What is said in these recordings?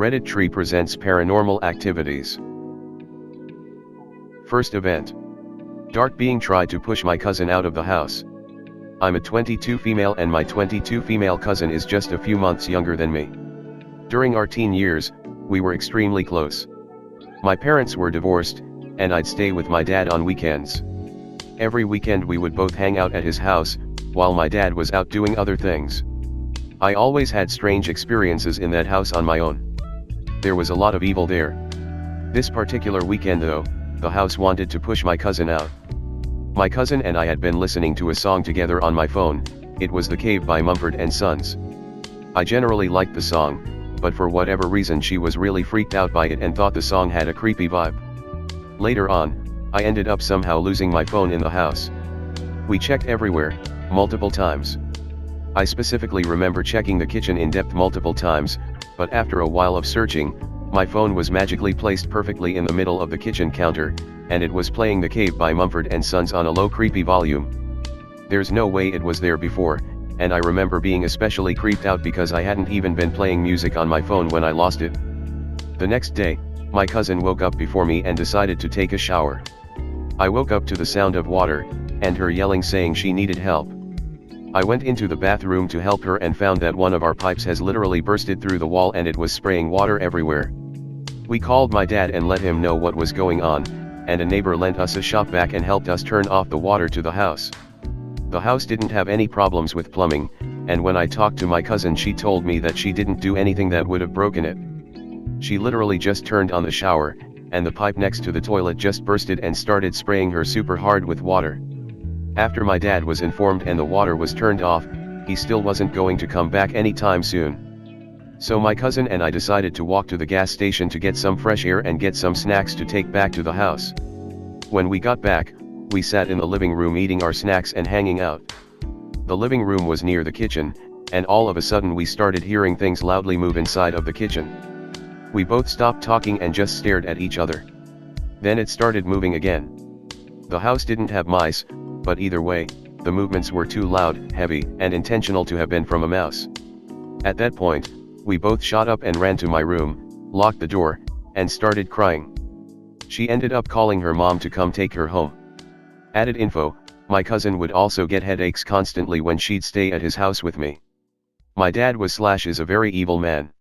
Reddit tree presents paranormal activities. First event. Dark being tried to push my cousin out of the house. I'm a 22 female and my 22 female cousin is just a few months younger than me. During our teen years, we were extremely close. My parents were divorced, and I'd stay with my dad on weekends. Every weekend we would both hang out at his house, while my dad was out doing other things. I always had strange experiences in that house on my own. There was a lot of evil there. This particular weekend though, the house wanted to push my cousin out. My cousin and I had been listening to a song together on my phone. It was The Cave by Mumford & Sons. I generally liked the song, but for whatever reason she was really freaked out by it and thought the song had a creepy vibe. Later on, I ended up somehow losing my phone in the house. We checked everywhere, multiple times. I specifically remember checking the kitchen in depth multiple times, but after a while of searching, my phone was magically placed perfectly in the middle of the kitchen counter, and it was playing The Cave by Mumford & Sons on a low creepy volume. There's no way it was there before, and I remember being especially creeped out because I hadn't even been playing music on my phone when I lost it. The next day, my cousin woke up before me and decided to take a shower. I woke up to the sound of water, and her yelling saying she needed help. I went into the bathroom to help her and found that one of our pipes has literally bursted through the wall and it was spraying water everywhere. We called my dad and let him know what was going on, and a neighbor lent us a shop vac and helped us turn off the water to the house. The house didn't have any problems with plumbing, and when I talked to my cousin she told me that she didn't do anything that would have broken it. She literally just turned on the shower, and the pipe next to the toilet just bursted and started spraying her super hard with water. After my dad was informed and the water was turned off, he still wasn't going to come back anytime soon. So my cousin and I decided to walk to the gas station to get some fresh air and get some snacks to take back to the house. When we got back, we sat in the living room eating our snacks and hanging out. The living room was near the kitchen, and all of a sudden we started hearing things loudly move inside of the kitchen. We both stopped talking and just stared at each other. Then it started moving again. The house didn't have mice, but either way, the movements were too loud, heavy, and intentional to have been from a mouse. At that point, we both shot up and ran to my room, locked the door, and started crying. She ended up calling her mom to come take her home. Added info, my cousin would also get headaches constantly when she'd stay at his house with me. My dad is a very evil man.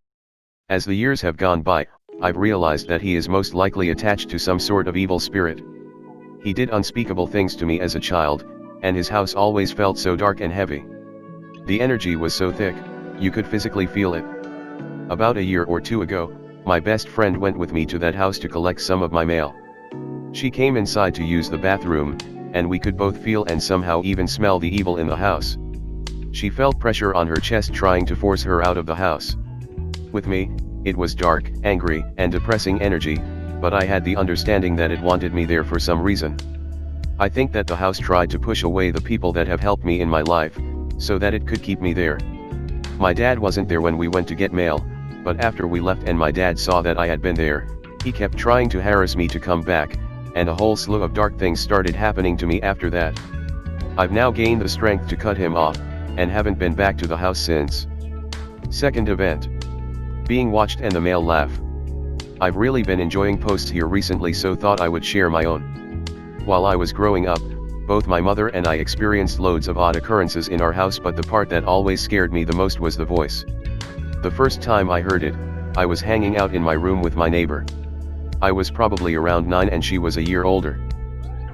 As the years have gone by, I've realized that he is most likely attached to some sort of evil spirit. He did unspeakable things to me as a child, and his house always felt so dark and heavy. The energy was so thick, you could physically feel it. About a year or two ago, my best friend went with me to that house to collect some of my mail. She came inside to use the bathroom, and we could both feel and somehow even smell the evil in the house. She felt pressure on her chest trying to force her out of the house. With me, it was dark, angry, and depressing energy, but I had the understanding that it wanted me there for some reason. I think that the house tried to push away the people that have helped me in my life, so that it could keep me there. My dad wasn't there when we went to get mail, but after we left and my dad saw that I had been there, he kept trying to harass me to come back, and a whole slew of dark things started happening to me after that. I've now gained the strength to cut him off, and haven't been back to the house since. Second event. Being watched and the male laugh. I've really been enjoying posts here recently, so thought I would share my own. While I was growing up, both my mother and I experienced loads of odd occurrences in our house, but the part that always scared me the most was the voice. The first time I heard it, I was hanging out in my room with my neighbor. I was probably around 9 and she was a year older.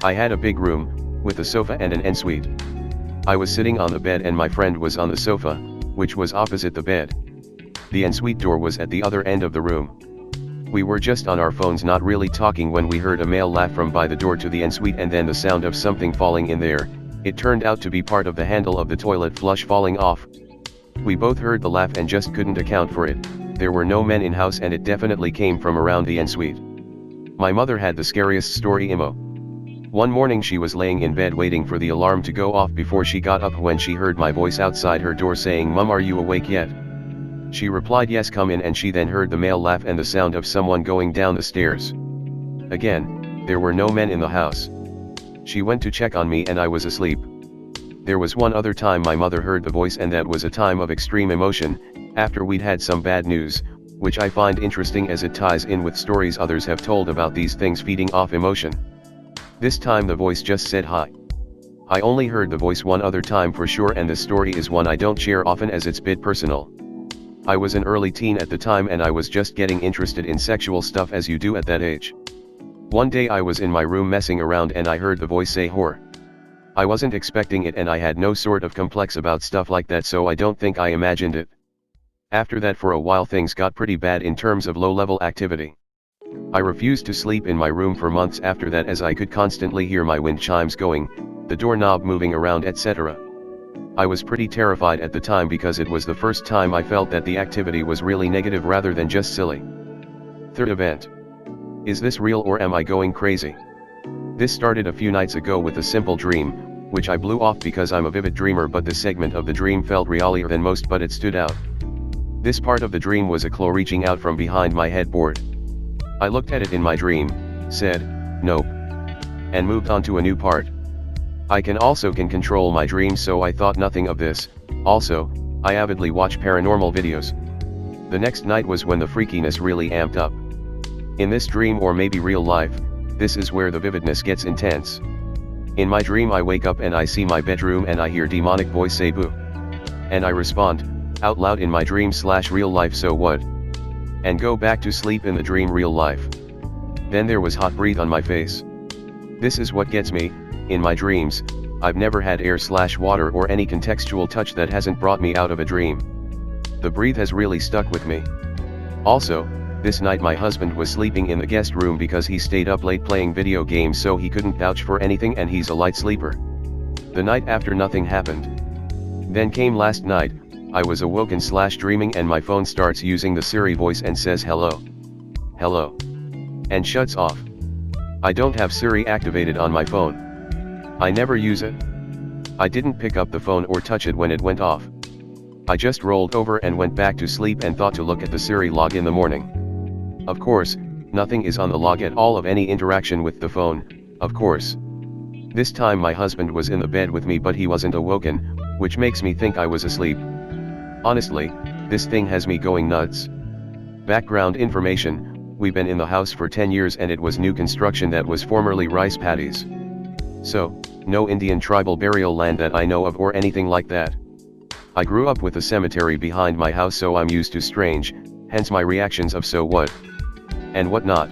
I had a big room, with a sofa and an ensuite. I was sitting on the bed and my friend was on the sofa, which was opposite the bed. The ensuite door was at the other end of the room. We were just on our phones not really talking when we heard a male laugh from by the door to the ensuite and then the sound of something falling in there. It turned out to be part of the handle of the toilet flush falling off. We both heard the laugh and just couldn't account for it. There were no men in house and it definitely came from around the ensuite. My mother had the scariest story imo. One morning she was laying in bed waiting for the alarm to go off before she got up when she heard my voice outside her door saying, "Mum, are you awake yet?" She replied, "Yes, come in," and she then heard the male laugh and the sound of someone going down the stairs. Again, there were no men in the house. She went to check on me and I was asleep. There was one other time my mother heard the voice, and that was a time of extreme emotion. After we'd had some bad news, which I find interesting as it ties in with stories others have told about these things feeding off emotion. This time the voice just said hi. I only heard the voice one other time for sure, and this story is one I don't share often as it's bit personal. I was an early teen at the time and I was just getting interested in sexual stuff as you do at that age. One day I was in my room messing around and I heard the voice say whore. I wasn't expecting it and I had no sort of complex about stuff like that, so I don't think I imagined it. After that for a while things got pretty bad in terms of low-level activity. I refused to sleep in my room for months after that as I could constantly hear my wind chimes going, the doorknob moving around, etc. I was pretty terrified at the time because it was the first time I felt that the activity was really negative rather than just silly. Third event. Is this real or am I going crazy? This started a few nights ago with a simple dream, which I blew off because I'm a vivid dreamer, but this segment of the dream felt realier than most, but it stood out. This part of the dream was a claw reaching out from behind my headboard. I looked at it in my dream, said, nope, and moved on to a new part. I can control my dreams, so I thought nothing of this. Also, I avidly watch paranormal videos. The next night was when the freakiness really amped up. In this dream, or maybe real life, this is where the vividness gets intense. In my dream I wake up and I see my bedroom and I hear demonic voice say boo. And I respond, out loud in my dream / real life, so what? And go back to sleep in the dream real life. Then there was hot breath on my face. This is what gets me. In my dreams, I've never had air / water or any contextual touch that hasn't brought me out of a dream. The breathe has really stuck with me. Also, this night my husband was sleeping in the guest room because he stayed up late playing video games, so he couldn't vouch for anything and he's a light sleeper. The night after nothing happened. Then came last night, I was awoken / dreaming and my phone starts using the Siri voice and says hello. Hello. And shuts off. I don't have Siri activated on my phone. I never use it. I didn't pick up the phone or touch it when it went off. I just rolled over and went back to sleep and thought to look at the Siri log in the morning. Of course, nothing is on the log at all of any interaction with the phone, of course. This time my husband was in the bed with me, but he wasn't awoken, which makes me think I was asleep. Honestly, this thing has me going nuts. Background information: we've been in the house for 10 years and it was new construction that was formerly rice paddies. So, no Indian tribal burial land that I know of or anything like that. I grew up with a cemetery behind my house, so I'm used to strange, hence my reactions of so what and what not.